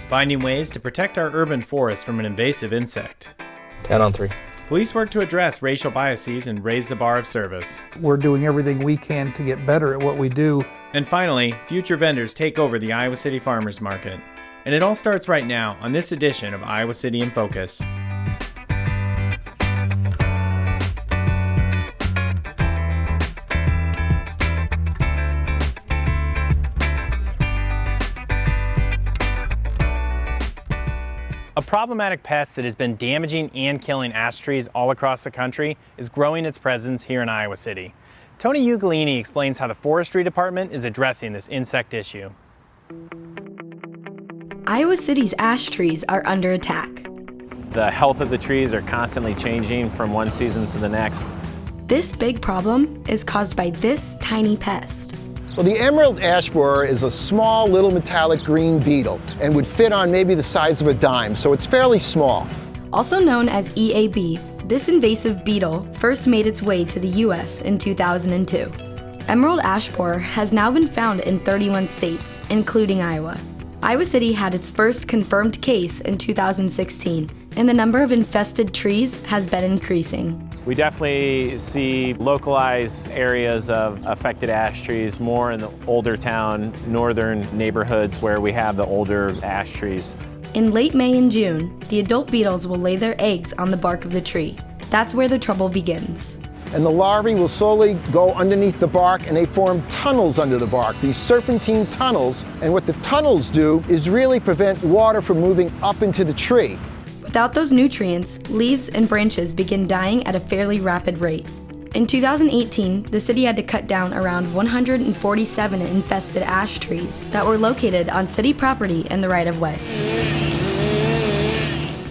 Finding ways to protect our urban forests from an invasive insect. 10 on 3. Police work to address racial biases and raise the bar of service. We're doing everything we can to get better at what we do. And finally, future vendors take over the Iowa City Farmers Market. And it all starts right now on this edition of Iowa City in Focus. A problematic pest that has been damaging and killing ash trees all across the country is growing its presence here in Iowa City. Tony Ugolini explains how the Forestry Department is addressing this insect issue. Iowa City's ash trees are under attack. The health of the trees are constantly changing from one season to the next. This big problem is caused by this tiny pest. Well, the emerald ash borer is a small little metallic green beetle and would fit on maybe the size of a dime, so it's fairly small. Also known as EAB, this invasive beetle first made its way to the U.S. in 2002. Emerald ash borer has now been found in 31 states, including Iowa. Iowa City had its first confirmed case in 2016, and the number of infested trees has been increasing. We definitely see localized areas of affected ash trees more in the older town, northern neighborhoods where we have the older ash trees. In late May and June, the adult beetles will lay their eggs on the bark of the tree. That's where the trouble begins. And the larvae will slowly go underneath the bark and they form tunnels under the bark, these serpentine tunnels. And what the tunnels do is really prevent water from moving up into the tree. Without those nutrients, leaves and branches begin dying at a fairly rapid rate. In 2018, the city had to cut down around 147 infested ash trees that were located on city property in the right-of-way.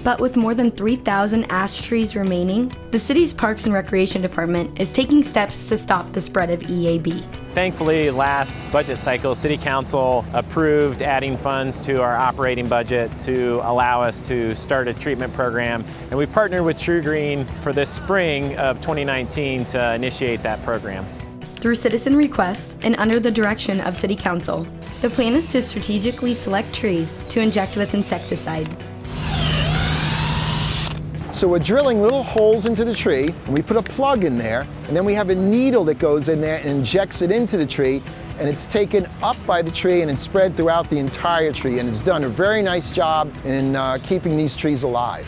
But with more than 3,000 ash trees remaining, the city's Parks and Recreation Department is taking steps to stop the spread of EAB. Thankfully, last budget cycle, City Council approved adding funds to our operating budget to allow us to start a treatment program. And we partnered with True Green for this spring of 2019 to initiate that program. Through citizen request and under the direction of City Council, the plan is to strategically select trees to inject with insecticide. So we're drilling little holes into the tree, and we put a plug in there, and then we have a needle that goes in there and injects it into the tree, and it's taken up by the tree and it's spread throughout the entire tree, and it's done a very nice job in keeping these trees alive.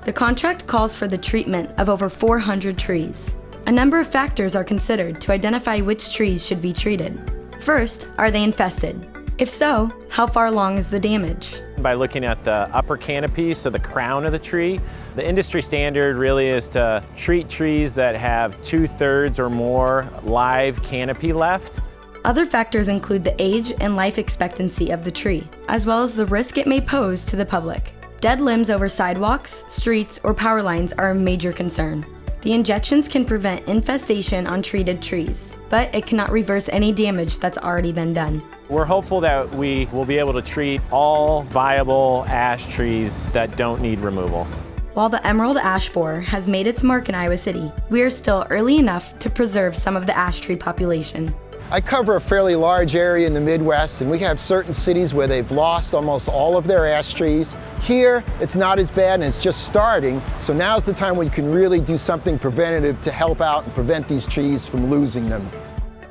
The contract calls for the treatment of over 400 trees. A number of factors are considered to identify which trees should be treated. First, are they infested? If so, how far along is the damage? By looking at the upper canopy, so the crown of the tree, the industry standard really is to treat trees that have 2/3 or more live canopy left. Other factors include the age and life expectancy of the tree, as well as the risk it may pose to the public. Dead limbs over sidewalks, streets, or power lines are a major concern. The injections can prevent infestation on treated trees, but it cannot reverse any damage that's already been done. We're hopeful that we will be able to treat all viable ash trees that don't need removal. While the emerald ash borer has made its mark in Iowa City, we are still early enough to preserve some of the ash tree population. I cover a fairly large area in the Midwest, and we have certain cities where they've lost almost all of their ash trees. Here, it's not as bad and it's just starting, so now's the time when you can really do something preventative to help out and prevent these trees from losing them.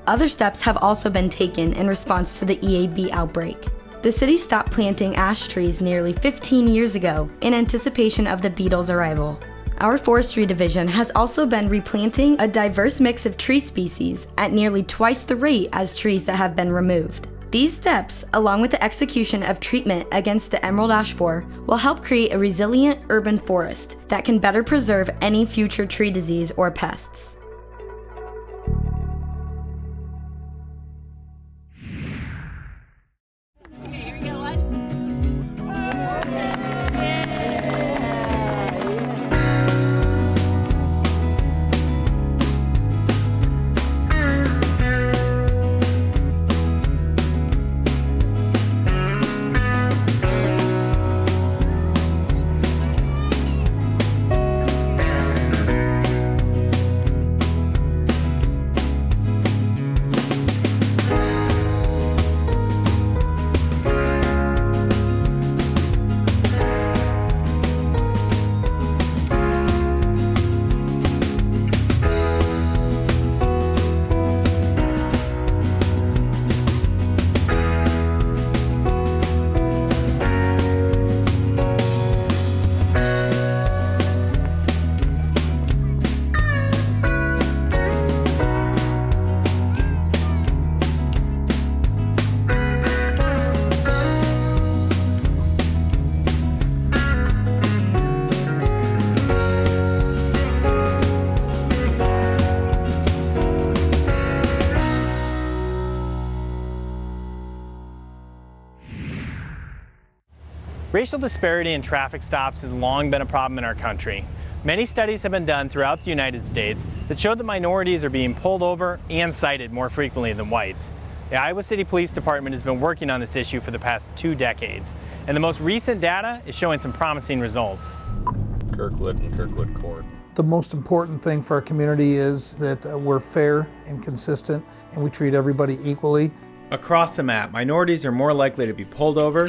Other steps have also been taken in response to the EAB outbreak. The city stopped planting ash trees nearly 15 years ago in anticipation of the beetle's arrival. Our forestry division has also been replanting a diverse mix of tree species at nearly twice the rate as trees that have been removed. These steps, along with the execution of treatment against the emerald ash borer, will help create a resilient urban forest that can better preserve any future tree disease or pests. Racial disparity in traffic stops has long been a problem in our country. Many studies have been done throughout the United States that show that minorities are being pulled over and cited more frequently than whites. The Iowa City Police Department has been working on this issue for the past 2 decades, and the most recent data is showing some promising results. Kirkwood and Kirkwood Court. The most important thing for our community is that we're fair and consistent and we treat everybody equally. Across the map, minorities are more likely to be pulled over,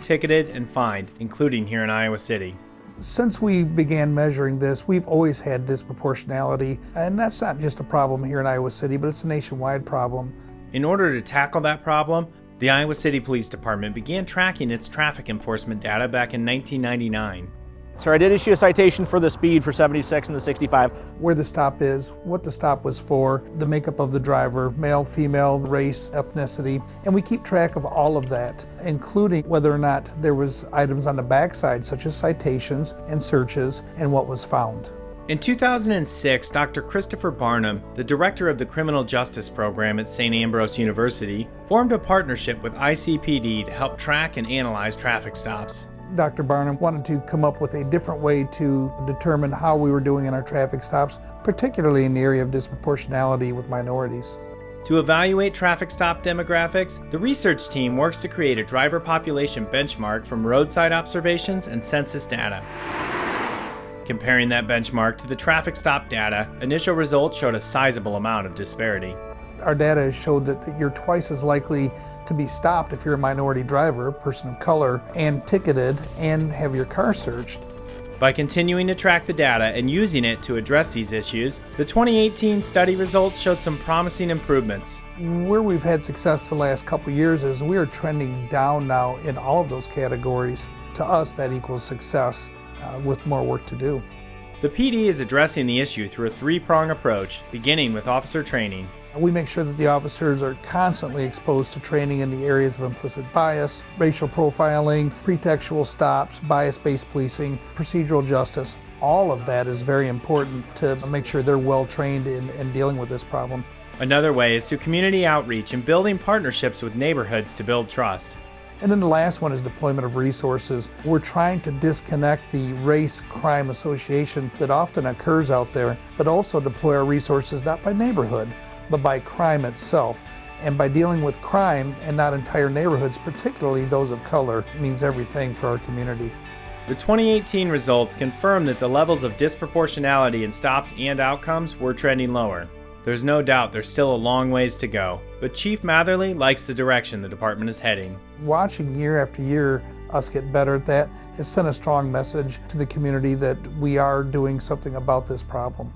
ticketed, and fined, including here in Iowa City. Since we began measuring this, we've always had disproportionality, and that's not just a problem here in Iowa City, but it's a nationwide problem. In order to tackle that problem, the Iowa City Police Department began tracking its traffic enforcement data back in 1999. So I did issue a citation for the speed for 76 and the 65. Where the stop is, what the stop was for, the makeup of the driver, male, female, race, ethnicity, and we keep track of all of that, including whether or not there was items on the backside, such as citations and searches, and what was found. In 2006, Dr. Christopher Barnum, the director of the Criminal Justice Program at St. Ambrose University, formed a partnership with ICPD to help track and analyze traffic stops. Dr. Barnum wanted to come up with a different way to determine how we were doing in our traffic stops, particularly in the area of disproportionality with minorities. To evaluate traffic stop demographics, the research team works to create a driver population benchmark from roadside observations and census data. Comparing that benchmark to the traffic stop data, initial results showed a sizable amount of disparity. Our data has showed that you're twice as likely to be stopped if you're a minority driver, a person of color, and ticketed and have your car searched. By continuing to track the data and using it to address these issues, the 2018 study results showed some promising improvements. Where we've had success the last couple years is we are trending down now in all of those categories. To us, that equals success with more work to do. The PD is addressing the issue through a 3-prong approach, beginning with officer training. We make sure that the officers are constantly exposed to training in the areas of implicit bias, racial profiling, pretextual stops, bias-based policing, procedural justice. All of that is very important to make sure they're well trained in dealing with this problem. Another way is through community outreach and building partnerships with neighborhoods to build trust. And then the last one is deployment of resources. We're trying to disconnect the race-crime association that often occurs out there, but also deploy our resources not by neighborhood, but by crime itself. And by dealing with crime and not entire neighborhoods, particularly those of color, means everything for our community. The 2018 results confirm that the levels of disproportionality in stops and outcomes were trending lower. There's no doubt there's still a long ways to go, but Chief Matherly likes the direction the department is heading. Watching year after year us get better at that has sent a strong message to the community that we are doing something about this problem.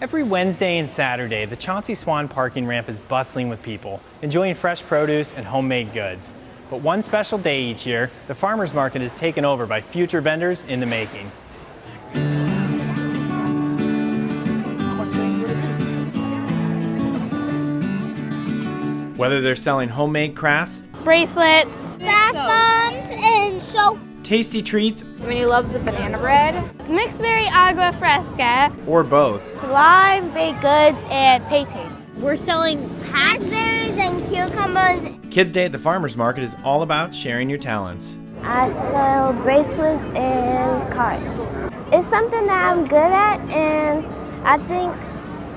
Every Wednesday and Saturday, the Chauncey Swan parking ramp is bustling with people, enjoying fresh produce and homemade goods. But one special day each year, the farmers market is taken over by future vendors in the making. Whether they're selling homemade crafts, bracelets, bath bombs, and soap. Tasty treats, Winnie loves the banana bread. mixed berry agua fresca, or both, live baked goods, and paintings. We're selling hats and cucumbers. Kids Day at the Farmers Market is all about sharing your talents. I sell bracelets and cards. It's something that I'm good at, and I think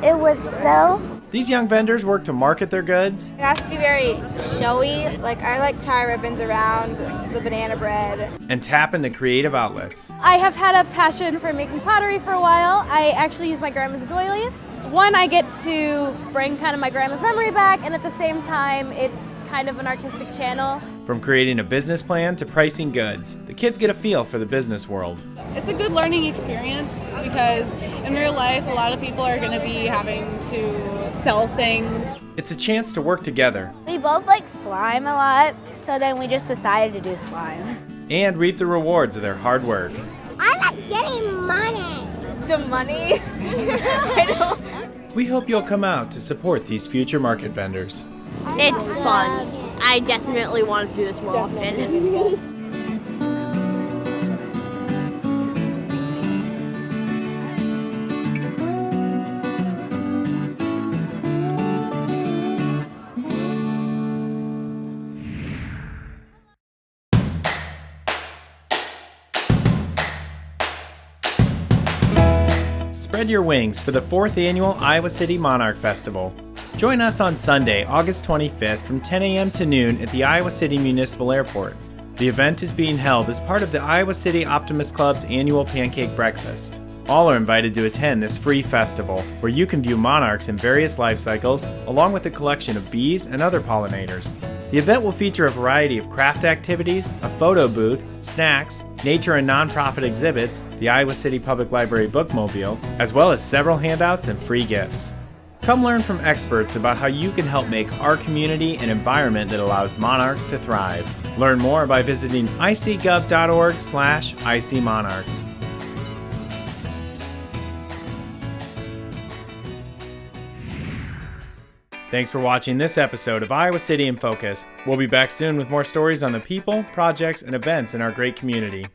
it would sell. These young vendors work to market their goods It has to be very showy. Like, I like tie ribbons around the banana bread. and tap into creative outlets. I have had a passion for making pottery for a while. I actually use my grandma's doilies. One, I get to bring kind of my grandma's memory back, and at the same time, it's kind of an artistic channel. From creating a business plan to pricing goods, the kids get a feel for the business world. It's a good learning experience because in real life, a lot of people are going to be having to sell things. It's a chance to work together We both like slime a lot, so then we just decided to do slime. and reap the rewards of their hard work. I like getting money. The money? I don't. We hope you'll come out to support these future market vendors. It's fun. I definitely want to do this more often. Spread your wings for the 4th annual Iowa City Monarch Festival. Join us on Sunday, August 25th from 10 a.m. to noon at the Iowa City Municipal Airport. The event is being held as part of the Iowa City Optimist Club's annual Pancake Breakfast. All are invited to attend this free festival, where you can view monarchs in various life cycles, along with a collection of bees and other pollinators. The event will feature a variety of craft activities, a photo booth, snacks, nature and nonprofit exhibits, the Iowa City Public Library bookmobile, as well as several handouts and free gifts. Come learn from experts about how you can help make our community an environment that allows monarchs to thrive. Learn more by visiting icgov.org/icmonarchs. Thanks for watching this episode of Iowa City in Focus. We'll be back soon with more stories on the people, projects, and events in our great community.